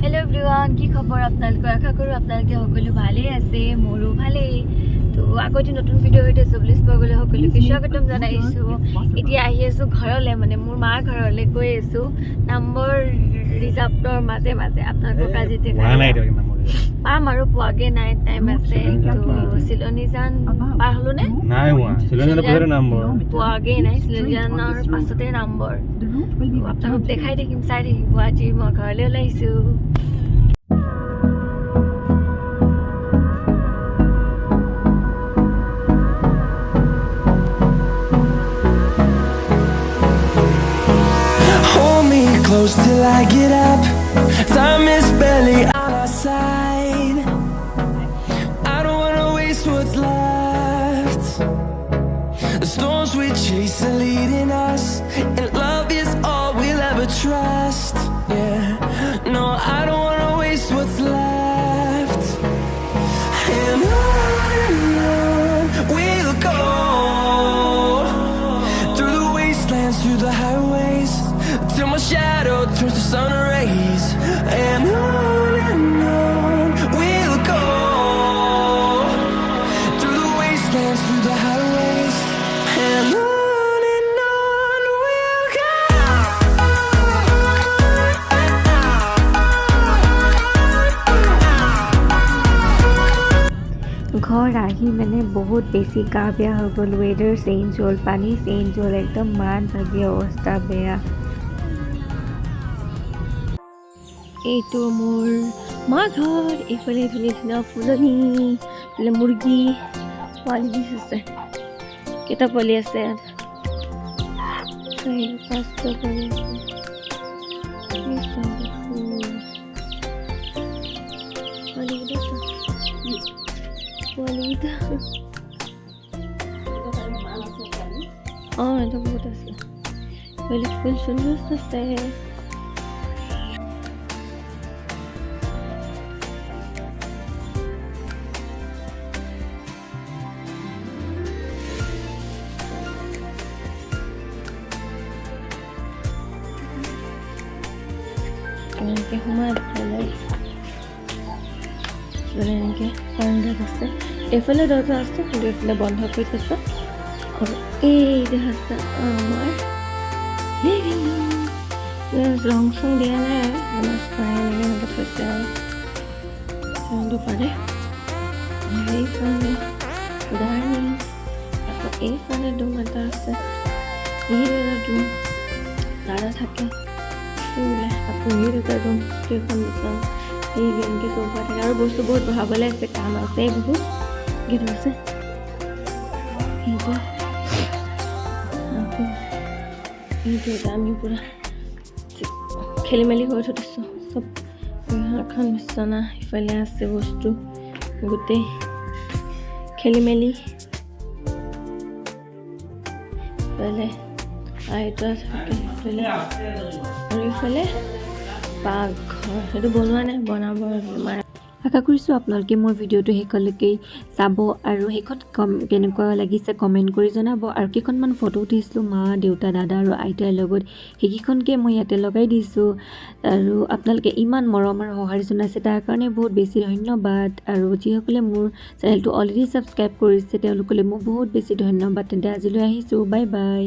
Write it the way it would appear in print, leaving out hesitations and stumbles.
Hello everyone की खबर आपनालोक आशा करूँ आपनालोके सकलो भाले आछे मोरो भाले तो आगोटी नतुन भिडिओ सहित सब्लिस पगले सकलोके स्वागतम जनाइछु एतिया आहि आछु घरले माने मोर मार घरले गई आछु नम्बर रिजर्भर माजे माजे आपनालोक आज पाम आरो पुआगे नाइ टाइम आछे तो सिलनी जान पार हलो ने नाइ हुआ सिलनी जान पुरे नम्बर पुआगे नाइ सिलनी जानर पाछते नम्बर आपनालोक देखाइ देखिम चाइ देखिम आज म घरले ओलाइछु Close till I get up. Time is barely on our side. I don't wanna waste what's left. The storms we chase are leading us, and love is all we'll ever trust. Yeah, no, I don't wanna waste what's left. And on we'll go, through the wastelands, through the highways, till my shadow turns to sun rays. And on we'll go, through the wastelands, through the highways. And on we'll go. घर आही मैंने बहुत बेसी गा बेया हो गल weather change हल पानी चेंज हल एकदम मान भागी अवस्था बेया এইটো মোৰ মা ঘৰ এইফালে ধুনীয়া ধুনীয়া ফুলনি এইফালে মুৰ্গী পোৱালি দিছে কেইটা পোৱালি আছে পাঁচটা পোৱালি অঁ এটা বহুত আছে পোৱালি ফুল সুন্দৰ আছে এনেকৈ সোমাই এনেকৈ বাৰাণ্ডাত আছে এইফালে দৰজা আছে কিন্তু এইফালে বন্ধ কৰি থৈছে আৰু এই দেখা আমাৰ ৰং চং দিয়া নাই আৰু আমাৰ চাই এনেকৈ এনেকৈ থৈছে আৰু চাব পাৰে এইফালে গাৰ্ডেন আকৌ এইফালে ডুম এটা আছে এই ডুম দাদা থাকে আকৌ এটা ৰুম কেইখন বিচন এই এনেকৈ চোফা থাকে আৰু বস্তু বহুত বহাবলৈ আছে কাম আছে বহুত গীত আছে সেইটো আকৌ এইটো এটা আমি পূৰা খেলি মেলি কৰি থৈ দিছোঁ চব এখন বিচনা ইফালে আছে বস্তু গোটেই খেলি মেলি ইফালে আইতা থাকে ইফালে আৰু ইফালে পাকঘৰ সেইটো বনোৱা নাই বনাব আশা কৰিছোঁ আপোনালোকে মোৰ ভিডিঅ'টো শেষলৈকে চাব আৰু সেইখন কেনেকুৱা লাগিছে কমেণ্ট কৰি জনাব আৰু কেইখনমান ফটো উঠিছিলোঁ মা দেউতা দাদা আৰু আইতাৰ লগত সেইকেইখনকে মই ইয়াতে লগাই দিছোঁ আৰু আপোনালোকে ইমান মৰম আৰু সঁহাৰি জনাইছে তাৰ কাৰণে বহুত বেছি ধন্যবাদ আৰু যিসকলে মোৰ চেনেলটো অলৰেডি ছাবস্ক্ৰাইব কৰিছে তেওঁলোকলৈ মই বহুত বেছি ধন্যবাদ তেন্তে আজিলৈ আহিছোঁ বাই বাই